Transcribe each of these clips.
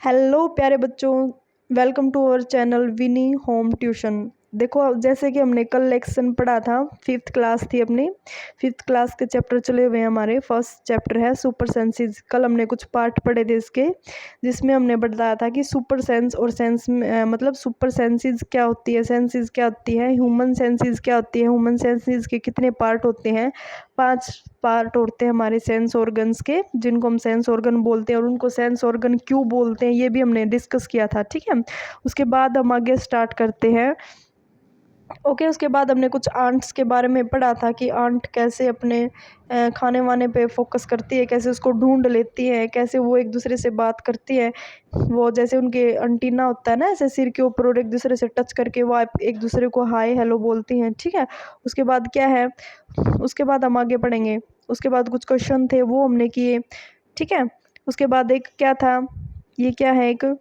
Hello प्यारे बच्चों, welcome to our channel Vini home tuition. देखो, जैसे कि हमने कल लेक्सन पढ़ा था, फिफ्थ क्लास थी अपनी। फिफ्थ क्लास के चैप्टर चले हुए हैं हमारे। फर्स्ट चैप्टर है सुपर सेंसेस। कल हमने कुछ पार्ट पढ़े थे इसके, जिसमें हमने बताया था कि सुपर सेंस और सेंस मतलब सुपर सेंसेस क्या होती है, सेंसेस क्या होती है, ह्यूमन सेंसेस क्या होती है, ह्यूमन सेंसेस के कितने पार्ट होते हैं। 5 पार्ट होते हैं हमारे सेंस ऑर्गन्स के, जिनको हम सेंस ऑर्गन बोलते हैं, और उनको सेंस ऑर्गन क्यों बोलते हैं ये भी हमने डिस्कस किया था। ठीक है, उसके बाद हम आगे स्टार्ट करते हैं। ओके, उसके बाद हमने कुछ आंट्स के बारे में पढ़ा था कि आंट कैसे अपने खाने वाने पे फोकस करती है, कैसे उसको ढूंढ लेती है, कैसे वो एक दूसरे से बात करती है। वो जैसे उनके अंटीना होता है ना, ऐसे सिर के ऊपर, और एक दूसरे से टच करके वो एक दूसरे को हाय हेलो बोलती हैं। ठीक है, उसके बाद क्या है, उसके बाद हम आगे पढ़ेंगे। उसके बाद कुछ क्वेश्चन थे वो हमने किए। ठीक है, उसके बाद एक क्या था, ये क्या है, एक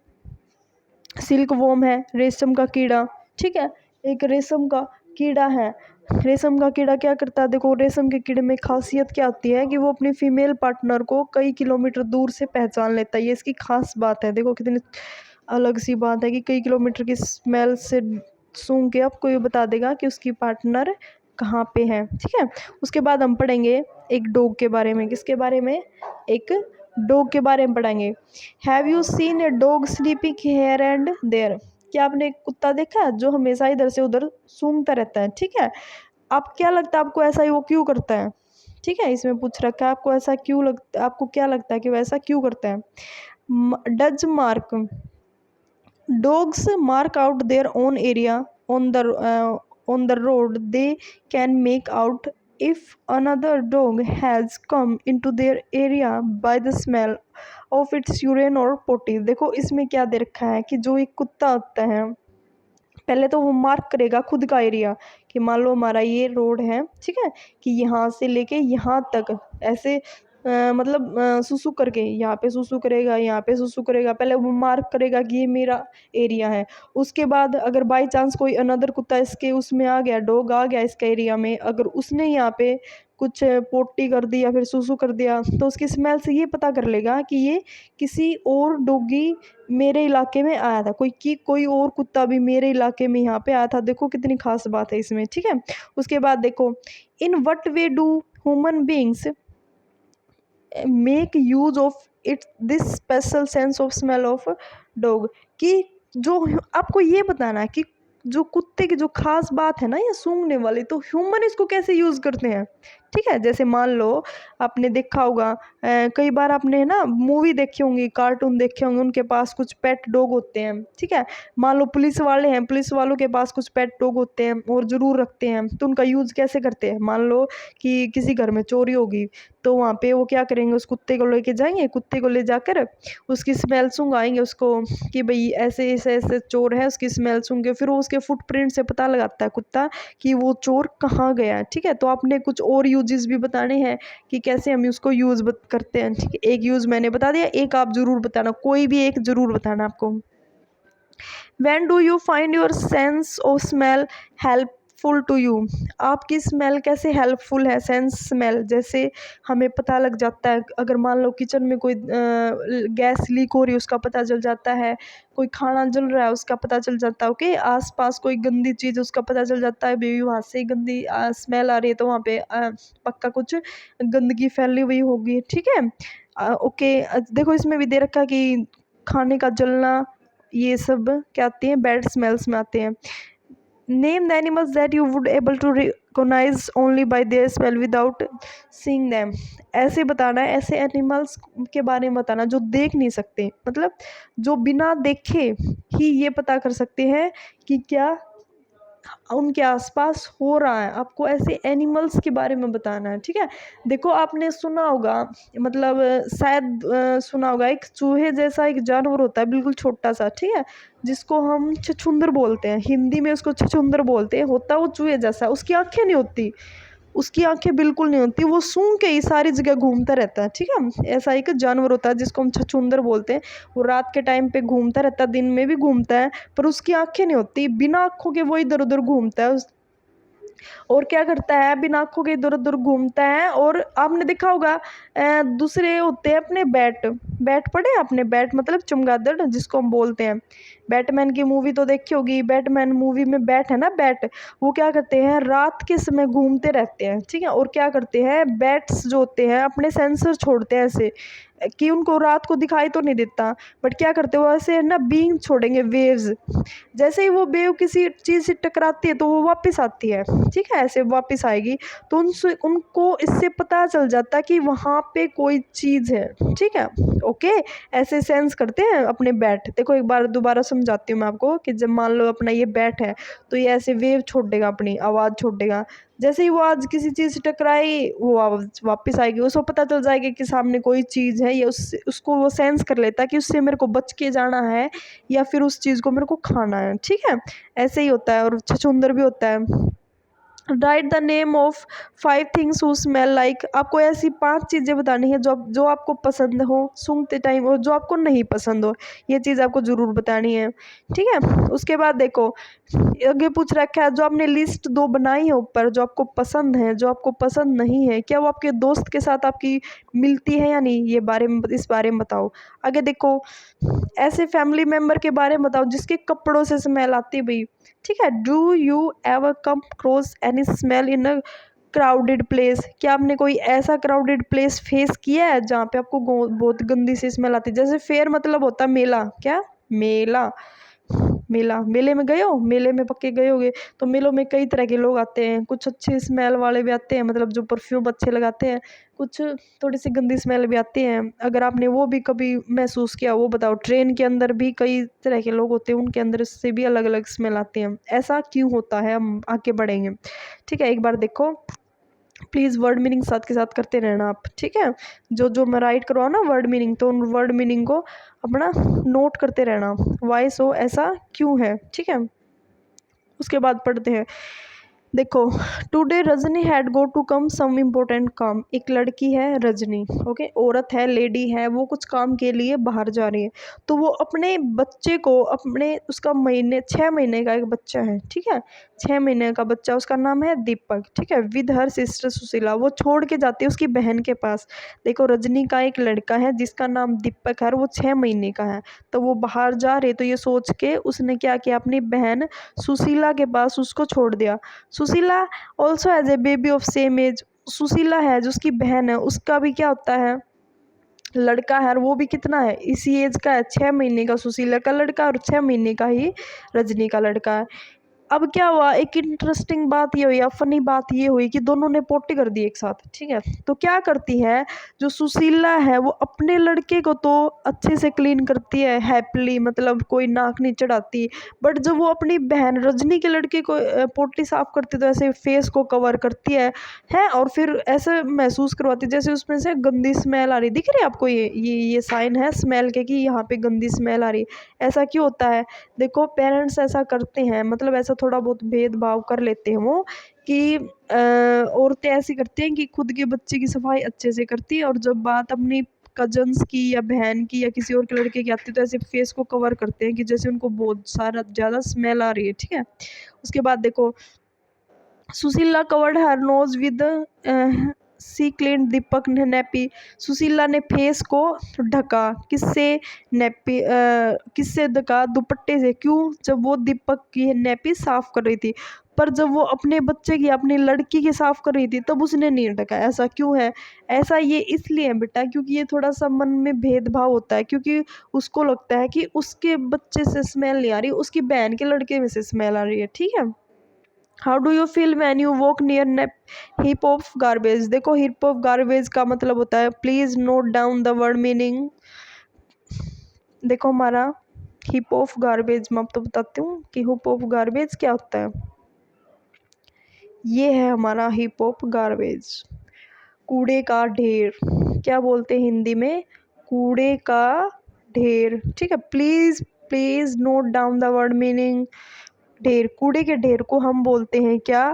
सिल्क वॉर्म है, रेशम का कीड़ा। ठीक है, एक रेशम का कीड़ा है। रेशम का कीड़ा क्या करता है, देखो रेशम के कीड़े में खासियत क्या होती है कि वो अपनी फीमेल पार्टनर को कई किलोमीटर दूर से पहचान लेता है। ये इसकी खास बात है। देखो कितनी अलग सी बात है कि कई किलोमीटर की स्मेल से सूंघ के आपको ये बता देगा कि उसकी पार्टनर कहाँ पे है। ठीक है, उसके बाद हम पढ़ेंगे एक डॉग के बारे में। किसके बारे में, एक डॉग के बारे में पढ़ेंगे। Have you seen a dog sleeping here and there. क्या आपने एक कुत्ता देखा है जो हमेशा इधर से उधर सूंघता रहता है। ठीक है, आप क्या लगता है आपको ऐसा ही वो क्यों करता है। ठीक है, इसमें पूछ रखा है आपको ऐसा क्यों लगता, आपको क्या लगता है कि वो ऐसा क्यों करता है। Does mark, dogs mark out their own area on the road. They can make out if another dog has come into their area by the smell of its urine or potty। देखो इसमें क्या दे रखा है कि जो एक कुत्ता होता है, पहले तो वो मार्क करेगा खुद का एरिया, कि मान लो हमारा ये रोड है। ठीक है, कि यहाँ से लेके यहाँ तक ऐसे मतलब सुसु करके यहाँ पे सुसु करेगा, यहाँ पे सुसु करेगा। पहले वो मार्क करेगा कि ये मेरा एरिया है। उसके बाद अगर बाई चांस कोई अनदर कुत्ता इसके उसमें आ गया, डॉग आ गया इसका एरिया में, अगर उसने यहाँ पे कुछ पोटी कर दी या फिर सुसु कर दिया, तो उसकी स्मेल से ये पता कर लेगा कि ये किसी और डॉगी मेरे इलाके में आया था, कोई और कुत्ता भी मेरे इलाके में यहाँ पे आया था। देखो कितनी खास बात है इसमें। ठीक है, उसके बाद देखो, in what way do human beings make use of it this special sense of smell of dog. कि जो आपको ये बताना है कि जो कुत्ते की जो खास बात है ना ये सूंघने वाली, तो ह्यूमन इसको कैसे यूज करते हैं। ठीक है, जैसे मान लो आपने देखा होगा, कई बार आपने ना मूवी देखी होंगी, कार्टून देखे होंगे, उनके पास कुछ पेट डॉग होते हैं। ठीक है, मान लो पुलिस वाले हैं, पुलिस वालों के पास कुछ पेट डॉग होते हैं और ज़रूर रखते हैं, तो उनका यूज़ कैसे करते हैं। मान लो कि किसी घर में चोरी होगी, तो वहाँ पे वो क्या करेंगे, उस कुत्ते को लेके जाएंगे, कुत्ते को ले जाकर उसकी स्मेल सूंघाएंगे उसको, कि भाई ऐसे ऐसे ऐसे चोर है, उसकी स्मेल सूंघ के फिर वो उसके फुटप्रिंट से पता लगाता है कुत्ता कि वो चोर कहाँ गया है। ठीक है, तो आपने कुछ और यूजेस भी बताने हैं कि कैसे हम उसको यूज़ करते हैं। ठीक है, एक यूज़ मैंने बता दिया, एक आप ज़रूर बताना, कोई भी एक ज़रूर बताना आपको। When do you find your sense of smell helpful to you। आपकी स्मेल कैसे हेल्पफुल है। सेंस स्मेल, जैसे हमें पता लग जाता है, अगर मान लो किचन में कोई गैस लीक हो रही है उसका पता चल जाता है, कोई खाना जल रहा है उसका पता चल जाता है। ओके, आसपास कोई गंदी चीज़ उसका पता चल जाता है, बेबी वहाँ से गंदी स्मेल आ रही है, तो वहाँ पे पक्का कुछ गंदगी फैली हुई होगी। ठीक है, ओके, देखो इसमें भी दे रखा है कि खाने का जलना, ये सब क्या आती हैं, बैड स्मेल्स में आते हैं। Name the animals that you would able to recognise only by their smell without seeing them. ऐसे बताना है, ऐसे एनिमल्स के बारे में बताना जो देख नहीं सकते, मतलब जो बिना देखे ही ये पता कर सकते हैं कि क्या उनके आसपास हो रहा है। आपको ऐसे एनिमल्स के बारे में बताना है। ठीक है, देखो आपने सुना होगा, मतलब शायद सुना होगा, एक चूहे जैसा एक जानवर होता है बिल्कुल छोटा सा। ठीक है, जिसको हम छछूंदर बोलते हैं, हिंदी में उसको छछूंदर बोलते हैं। होता वो चूहे जैसा, उसकी आंखें नहीं होती, उसकी आंखें बिल्कुल नहीं होती, वो सूंघ के ही सारी जगह घूमता रहता है। ठीक है, ऐसा एक जानवर होता है जिसको हम छछूंदर बोलते हैं। वो रात के टाइम पे घूमता रहता है, दिन में भी घूमता है, पर उसकी आंखें नहीं होती, बिना आंखों के वो इधर उधर घूमता है। और क्या करता है, बिना आंखों के इधर उधर घूमता है। और आपने देखा होगा दूसरे होते हैं अपने बैट। बैट पढ़े आपने? बैट मतलब चमगादड़ जिसको हम बोलते हैं। बैटमैन की मूवी तो देखी होगी। बैटमैन मूवी में बैट है ना, बैट, वो क्या करते हैं, रात के समय घूमते रहते हैं, ठीक है। और क्या करते हैं, बैट्स जो होते हैं अपने सेंसर छोड़ते हैं ऐसे कि उनको रात को दिखाई तो नहीं देता, बट क्या करते हैं वो ऐसे है ना, बीम छोड़ेंगे, वेव्स। जैसे ही वो वेव किसी चीज़ से टकराती है तो वो वापस आती है, ठीक है, ऐसे वापस आएगी। तो उनसे उनको इससे पता चल जाता है कि वहाँ पे कोई चीज़ है, ठीक है। ओके, ऐसे सेंस करते हैं अपने बैट। देखो एक बार दोबारा समझाती हूँ मैं आपको कि जब मान लो अपना ये बैट है तो ये ऐसे वेव छोड़ देगा, अपनी आवाज़ छोड़ देगा। जैसे ही वो आज किसी चीज़ से टकराई वो आवाज़ वापस आएगी, उसको पता चल जाएगा कि सामने कोई चीज़ है, या उसको वो सेंस कर लेता है कि उससे मेरे को बच के जाना है या फिर उस चीज़ को मेरे को खाना है, ठीक है। ऐसे ही होता है। और छछूंदर भी होता है। Right the name of 5 things who smell like. आपको ऐसी 5 चीज़ें बतानी है जो आपको पसंद हो सूंघते टाइम, और जो आपको नहीं पसंद हो, ये चीज़ आपको ज़रूर बतानी है, ठीक है। उसके बाद देखो आगे पूछ रखा है, जो आपने लिस्ट 2 बनाई है ऊपर, जो आपको पसंद है, जो आपको पसंद नहीं है, क्या वो आपके दोस्त के साथ आपकी मिलती है या नहीं, ये बारे में, इस बारे में बताओ। आगे देखो, ऐसे फैमिली मेम्बर के बारे में बताओ जिसके कपड़ों से स्मेल आती है भाई, ठीक है। Do you ever come cross any smell in a crowded place. क्या आपने कोई ऐसा क्राउडेड प्लेस फेस किया है जहाँ पे आपको बहुत गंदी सी स्मेल आती है। जैसे फेयर मतलब होता है मेला, क्या मेला, मेला, मेले में गए हो, मेले में पक्के गए होगे। तो मेलों में कई तरह के लोग आते हैं, कुछ अच्छे स्मेल वाले भी आते हैं, मतलब जो परफ्यूम अच्छे लगाते हैं, कुछ थोड़ी सी गंदी स्मेल भी आती है। अगर आपने वो भी कभी महसूस किया वो बताओ। ट्रेन के अंदर भी कई तरह के लोग होते हैं, उनके अंदर से भी अलग अलग स्मेल आती है। ऐसा क्यों होता है, हम आगे बढ़ेंगे, ठीक है। एक बार देखो, प्लीज़ वर्ड मीनिंग साथ के साथ करते रहना आप, ठीक है। जो जो मैं राइट करवाओ ना वर्ड मीनिंग, तो उन वर्ड मीनिंग को अपना नोट करते रहना, वाई सो, ऐसा क्यों है, ठीक है। उसके बाद पढ़ते हैं। देखो, today Rajni had go to come some important काम। एक लड़की है रजनी, ओके, औरत है, लेडी है, वो कुछ काम के लिए बाहर जा रही है। तो वो अपने बच्चे को, अपने, उसका 6 महीने का एक बच्चा है, ठीक है, 6 महीने का बच्चा, उसका नाम है दीपक, ठीक है, विद हर सिस्टर सुशीला, वो छोड़ के जाती है उसकी बहन के पास। देखो रजनी का एक लड़का है जिसका नाम दीपक है और वो 6 महीने का है। तो वो बाहर जा रहे, तो ये सोच के उसने क्या किया, अपनी बहन सुशीला के पास उसको छोड़ दिया। Sushila also as a baby of same age. Sushila है जो उसकी बहन है, उसका भी क्या होता है, लड़का है, और वो भी कितना है, इसी एज का है, 6 महीने का सुशीला का लड़का और 6 महीने का ही रजनी का लड़का है। अब क्या हुआ, एक इंटरेस्टिंग बात ये हुई, या फनी बात ये हुई कि दोनों ने पोटी कर दी एक साथ, ठीक है। तो क्या करती है, जो सुशीला है वो अपने लड़के को तो अच्छे से क्लीन करती है हैप्पीली, मतलब कोई नाक नहीं चढ़ाती, बट जब वो अपनी बहन रजनी के लड़के को पोटी साफ करती है, तो ऐसे फेस को कवर करती है और फिर ऐसे महसूस करवाती है जैसे उसमें से गंदी स्मेल आ रही। दिख रही है आपको, ये साइन है स्मेल के कि यहाँ पे गंदी स्मेल आ रही। ऐसा क्यों होता है, देखो पेरेंट्स ऐसा करते हैं, मतलब ऐसा थोड़ा बहुत भेदभाव कर लेते हैं वो, कि औरतें ऐसी करती हैं कि खुद के बच्चे की सफाई अच्छे से करती है, और जब बात अपनी कजन्स की या बहन की या किसी और के लड़के की आती है तो ऐसे फेस को कवर करते हैं कि जैसे उनको बहुत सारा ज़्यादा स्मेल आ रही है, ठीक है। उसके बाद देखो, Sushila covered her nose with सी क्लीन दीपक ने नेपी। सुशीला ने फेस को ढका, किससे, नेपी, किससे ढका, दुपट्टे से। क्यों, जब वो दीपक की नेपी साफ कर रही थी। पर जब वो अपने बच्चे की, अपनी लड़की की साफ कर रही थी तब उसने नहीं ढका। ऐसा क्यों है, ऐसा ये इसलिए है बेटा क्योंकि ये थोड़ा सा मन में भेदभाव होता है, क्योंकि उसको लगता है कि उसके बच्चे से स्मेल नहीं आ रही, उसकी बहन के लड़के में से स्मेल आ रही है, ठीक है। How do you feel when you walk near hip of garbage. देखो हिप ऑफ गार्बेज का मतलब होता है, please note down the word meaning. देखो हमारा हिप ऑफ गार्बेज, मैं आपको बताती हूँ कि हिप ऑफ गार्बेज क्या होता है। ये है हमारा हिप ऑफ गार्बेज, कूड़े का ढेर। क्या बोलते हैं हिंदी में, कूड़े का ढेर, ठीक है। Please please note down the word meaning. ढेर, कूड़े के ढेर को हम बोलते हैं क्या,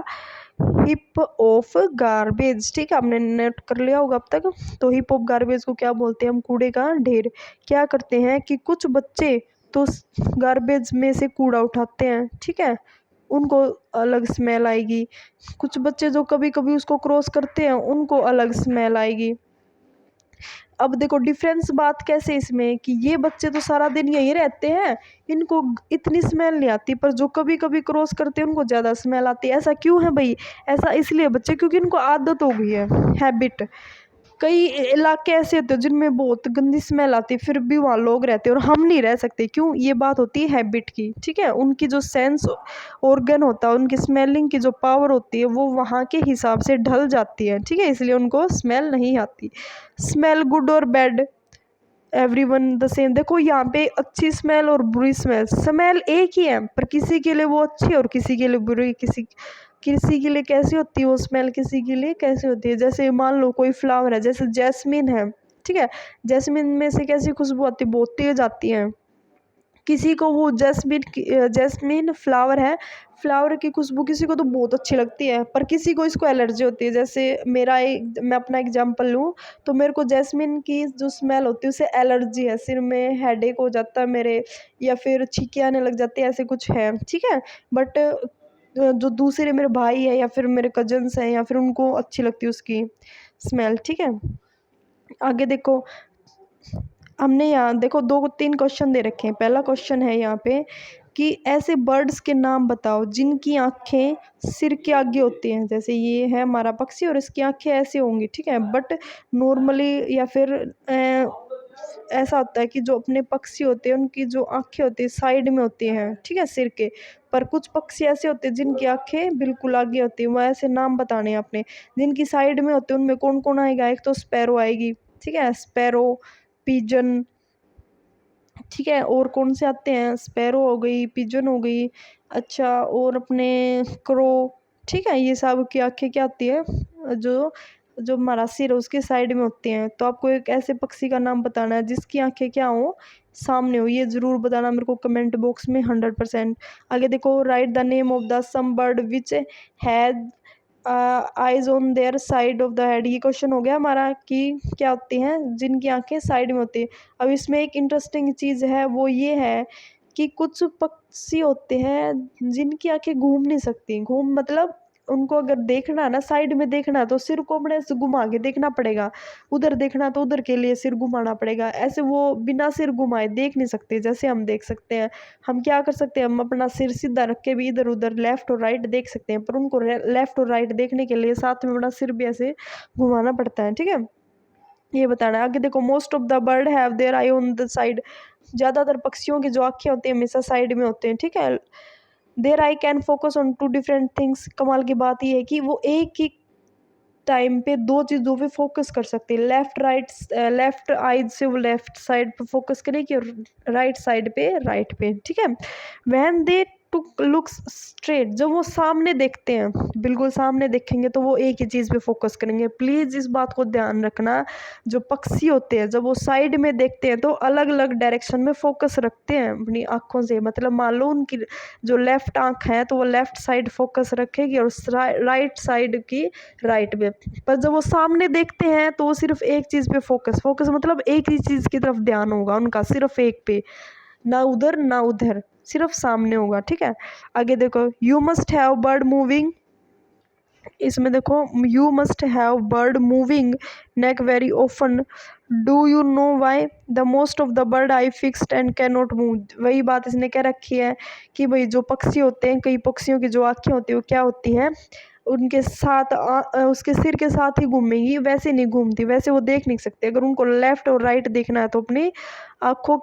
हिप ऑफ गार्बेज, ठीक है। आपने नोट कर लिया होगा अब तक। तो हिप ऑफ गार्बेज को क्या बोलते हैं हम, कूड़े का ढेर। क्या करते हैं कि कुछ बच्चे तो गार्बेज में से कूड़ा उठाते हैं, ठीक है, उनको अलग स्मेल आएगी। कुछ बच्चे जो कभी कभी उसको क्रॉस करते हैं उनको अलग स्मेल आएगी। अब देखो डिफरेंस बात कैसे इसमें कि ये बच्चे तो सारा दिन यहीं रहते हैं, इनको इतनी स्मेल नहीं आती, पर जो कभी कभी क्रॉस करते हैं उनको ज़्यादा स्मेल आती है। ऐसा क्यों है भाई? ऐसा इसलिए बच्चे क्योंकि इनको आदत हो गई है, हैबिट। कई इलाके ऐसे होते हैं जिनमें बहुत गंदी स्मेल आती है, फिर भी वहाँ लोग रहते हैं और हम नहीं रह सकते। क्यों? ये बात होती है हैबिट की, ठीक है। उनकी जो सेंस ऑर्गन होता है, उनकी स्मेलिंग की जो पावर होती है वो वहाँ के हिसाब से ढल जाती है, ठीक है, इसलिए उनको स्मेल नहीं आती। स्मेल गुड और बैड एवरीवन द सेम। देखो यहाँ पे अच्छी स्मेल और बुरी स्मेल, स्मेल एक ही है पर किसी के लिए वो अच्छी है और किसी के लिए बुरी। किसी के लिए कैसी होती है वो स्मेल, किसी के लिए कैसी होती है। जैसे मान लो कोई फ्लावर है, जैसे जैस्मिन है, ठीक है, जैस्मिन में से कैसी खुशबू आती है, बहुत तेज आती है। किसी को वो जैस्मिन फ्लावर है, फ्लावर की खुशबू किसी को तो बहुत अच्छी लगती है, पर किसी को इसको एलर्जी होती है। जैसे मैं अपना एग्जांपल लूँ तो मेरे को जैस्मिन की जो स्मेल होती है उससे एलर्जी है, सिर में हेडेक हो जाता है मेरे, या फिर छींके आने लग जाती है, ऐसे कुछ है, ठीक है। बट जो दूसरे मेरे भाई है या फिर मेरे कजन्स हैं या फिर उनको अच्छी लगती है उसकी स्मेल, ठीक है। आगे देखो, हमने यहाँ देखो 2-3 क्वेश्चन दे रखे हैं। पहला क्वेश्चन है यहाँ पे कि ऐसे बर्ड्स के नाम बताओ जिनकी आंखें सिर के आगे होती हैं। जैसे ये है हमारा पक्षी और इसकी आंखें ऐसे होंगी, ठीक है, बट नॉर्मली या फिर ऐसा होता है कि जो अपने पक्षी होते हैं उनकी जो आंखें होती है साइड में होती हैं, ठीक है, सिर के। पर कुछ पक्षी ऐसे होते हैं जिनकी आंखें बिल्कुल आगे होती हैं, वो ऐसे नाम बताने हैं आपने। जिनकी साइड में होते हैं उनमें कौन कौन आएगा? एक तो स्पैरो आएगी, ठीक है, स्पैरो, पिजन, ठीक है, और कौन से आते हैं? स्पैरो हो गई, पिजन हो गई, अच्छा, और अपने क्रो, ठीक है, ये सब की आंखें क्या होती है, जो जो हमारा सिर है उसके साइड में होती हैं। तो आपको एक ऐसे पक्षी का नाम बताना है जिसकी आंखें क्या हो, सामने हो। ये ज़रूर बताना मेरे को कमेंट बॉक्स में 100%। आगे देखो, write the name of the some bird which has eyes on their side of the head. ये क्वेश्चन हो गया हमारा कि क्या होती हैं जिनकी आंखें साइड में होती है। अब इसमें एक इंटरेस्टिंग चीज़ है, वो ये है कि कुछ पक्षी होते हैं जिनकी आंखें घूम नहीं सकती। घूम मतलब उनको अगर देखना है ना, साइड में देखना है तो सिर को अपने से घुमा के देखना पड़ेगा, उधर देखना तो उधर के लिए सिर घुमाना पड़ेगा। ऐसे वो बिना सिर घुमाए देख नहीं सकते जैसे हम देख सकते हैं। हम क्या कर सकते हैं, हम अपना सिर सीधा रख के भी इधर उधर लेफ्ट और राइट देख सकते हैं, पर उनको लेफ्ट और राइट देखने के लिए साथ में अपना सिर भी ऐसे घुमाना पड़ता है, ठीक है। ये बताना है। आगे देखो, most of the bird have their eye on the side. ज़्यादातर पक्षियों की जो आँखें होती हैं हमेशा साइड में होते हैं, ठीक है। Their eye can focus on 2 different things. कमाल की बात ये है कि वो एक ही टाइम पे 2 चीज़ों पे फोकस कर सकते हैं। लेफ्ट आइज से वो लेफ्ट साइड पे फोकस करेगी और राइट साइड पे राइट पे, ठीक है। When they too looks straight, जब वो सामने देखते हैं, बिल्कुल सामने देखेंगे तो वो एक ही चीज़ पे फोकस करेंगे। प्लीज़ इस बात को ध्यान रखना, जो पक्षी होते हैं जब वो साइड में देखते हैं तो अलग अलग डायरेक्शन में फोकस रखते हैं अपनी आँखों से। मतलब मान लो उनकी जो लेफ्ट आँख है तो वो लेफ्ट साइड फोकस रखेगी और राइट साइड की राइट में। पर जब वो सामने देखते हैं तो वो सिर्फ एक चीज़ पे फोकस मतलब एक ही चीज़ की तरफ ध्यान होगा उनका, सिर्फ एक पे, ना उधर ना उधर, सिर्फ सामने होगा, ठीक है। आगे देखो, you must have bird moving. इसमें देखो, you must have bird moving neck very often, do you know why? The most of the bird I fixed and can not move. वही बात इसने क्या रखी है कि भाई जो पक्षी होते हैं, कई पक्षियों की जो आँखें होती है वो क्या होती हैं, उनके साथ उसके सिर के साथ ही घूमेंगी, वैसे नहीं घूमती, वैसे वो देख नहीं सकते। अगर उनको लेफ्ट और राइट देखना है तो अपनी आँखों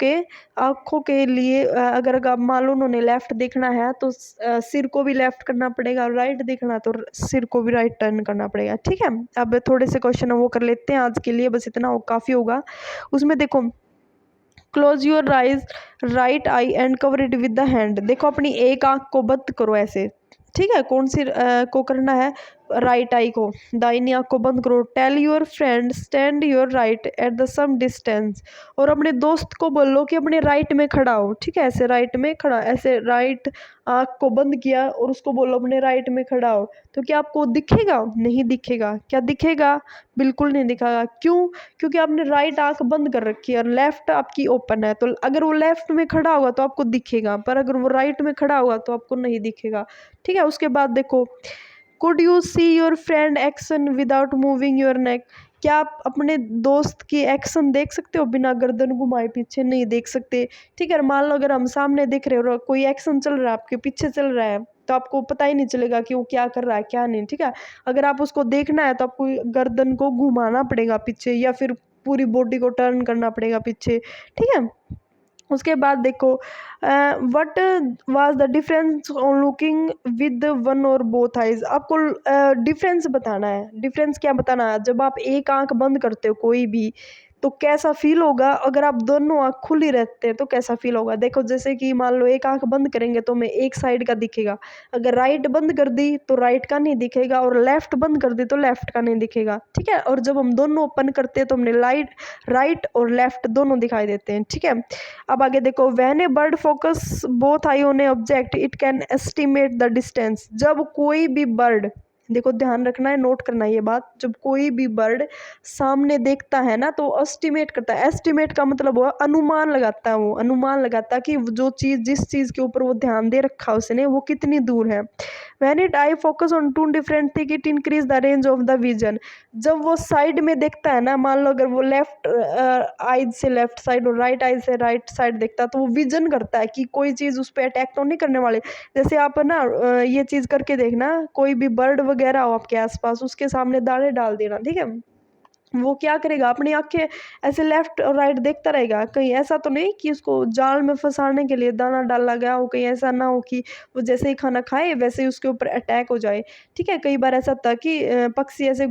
के लिए अगर आप मान लो उन्होंने लेफ्ट देखना है तो सिर को भी लेफ्ट करना पड़ेगा, और राइट देखना है तो सिर को भी राइट टर्न करना पड़ेगा, ठीक है। अब थोड़े से क्वेश्चन वो कर लेते हैं, आज के लिए बस इतना काफ़ी होगा। उसमें देखो, close your eyes right I and cover it with the hand. देखो अपनी एक आँख को बंद करो ऐसे, ठीक है। कौन सी को करना है? राइट आई को, दाहिनी आंख को बंद करो। Tell your friend stand your right at the some distance, और अपने दोस्त को बोलो कि अपने राइट में खड़ा हो। ठीक है, ऐसे राइट में खड़ा, ऐसे राइट आंख को बंद किया और उसको बोलो अपने राइट में खड़ा हो। तो क्या आपको दिखेगा? नहीं दिखेगा। क्या दिखेगा? बिल्कुल नहीं दिखेगा। क्यों? क्योंकि आपने राइट आंख बंद कर रखी है और लेफ्ट आपकी ओपन है। तो अगर वो लेफ्ट में खड़ा होगा तो आपको दिखेगा, पर अगर वो राइट में खड़ा होगा तो आपको नहीं दिखेगा। ठीक है, उसके बाद देखो, could you see your friend action without moving your neck, क्या आप अपने दोस्त की एक्शन देख सकते हो बिना गर्दन घुमाए? पीछे नहीं देख सकते। ठीक है, मान लो अगर हम सामने देख रहे हो, कोई एक्शन चल रहा है, आपके पीछे चल रहा है, तो आपको पता ही नहीं चलेगा कि वो क्या कर रहा है क्या नहीं। ठीक है, अगर आप उसको देखना है तो आपको गर्दन को घुमाना पड़ेगा पीछे, या फिर पूरी बॉडी को टर्न करना पड़ेगा पीछे। ठीक है, उसके बाद देखो, what was the difference on looking with one और बोथ आइज, आपको डिफरेंस बताना है। डिफरेंस क्या बताना है? जब आप एक आंख बंद करते हो कोई भी, तो कैसा फील होगा, अगर आप दोनों आंख खुली रहते हैं तो कैसा फील होगा। देखो, जैसे कि मान लो एक आंख बंद करेंगे तो हमें एक साइड का दिखेगा, अगर राइट बंद कर दी तो राइट का नहीं दिखेगा, और लेफ्ट बंद कर दी तो लेफ्ट का नहीं दिखेगा। ठीक है, और जब हम दोनों ओपन करते हैं तो हमने राइट और लेफ्ट दोनों दिखाई देते हैं। ठीक है, अब आगे देखो, when A bird focus both I on A object it can estimate the distance, जब कोई भी बर्ड, देखो ध्यान रखना है, नोट करना है ये बात, जब कोई भी बर्ड सामने देखता है ना तो एस्टिमेट करता है। एस्टिमेट का मतलब हुआ अनुमान लगाता है, वो अनुमान लगाता है कि जो चीज़, जिस चीज़ के ऊपर वो ध्यान दे रखा है उसने, वो कितनी दूर है। When it eye focus on two different thing it increase the range of the vision, जब वो साइड में देखता है ना, मान लो अगर वो लेफ्ट आइज से लेफ्ट साइड और राइट आइज से राइट साइड देखता है, तो वो विजन करता है कि कोई चीज़ उस पर अटैक तो नहीं करने वाले। जैसे आप ना ये चीज़ करके देखना, कोई भी बर्ड वगैरह हो आपके आसपास, उसके सामने दाने डाल देना। ठीक है, वो क्या करेगा, अपनी आंखें ऐसे लेफ्ट और राइट देखता रहेगा, कहीं ऐसा तो नहीं कि उसको जाल में फंसाने के लिए दाना डाला गया हो, कहीं ऐसा ना हो कि वो जैसे ही खाना खाए वैसे ही उसके ऊपर अटैक हो जाए। ठीक है, कई बार ऐसा था कि पक्षी ऐसे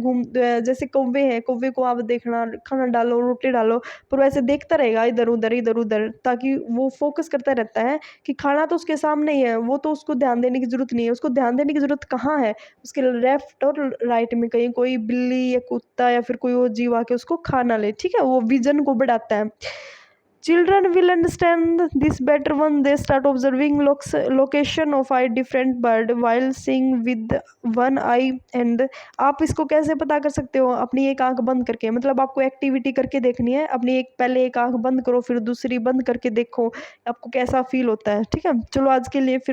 जैसे कौवे हैं, कौवे को आप देखना, खाना डालो, रोटी डालो, पर वैसे देखता रहेगा इधर उधर इधर उधर, ताकि वो फोकस करता रहता है कि खाना तो उसके सामने ही है, वो तो उसको ध्यान देने की जरूरत नहीं है। उसको ध्यान देने की जरूरत कहाँ है? उसके लेफ्ट और राइट में, कहीं कोई बिल्ली या कुत्ता या फिर कोई और जीव आके उसको खा ना ले। ठीक है, वो विजन को बढ़ाता है। Children will understand this better when they start observing location of eye different bird while seeing with one eye, and आप इसको कैसे पता कर सकते हो? अपनी एक आंख बंद करके, मतलब आपको एक्टिविटी करके देखनी है। अपनी पहले एक आंख बंद करो, फिर दूसरी बंद करके देखो आपको कैसा फील होता है। ठीक है, चलो आज के लिए फिर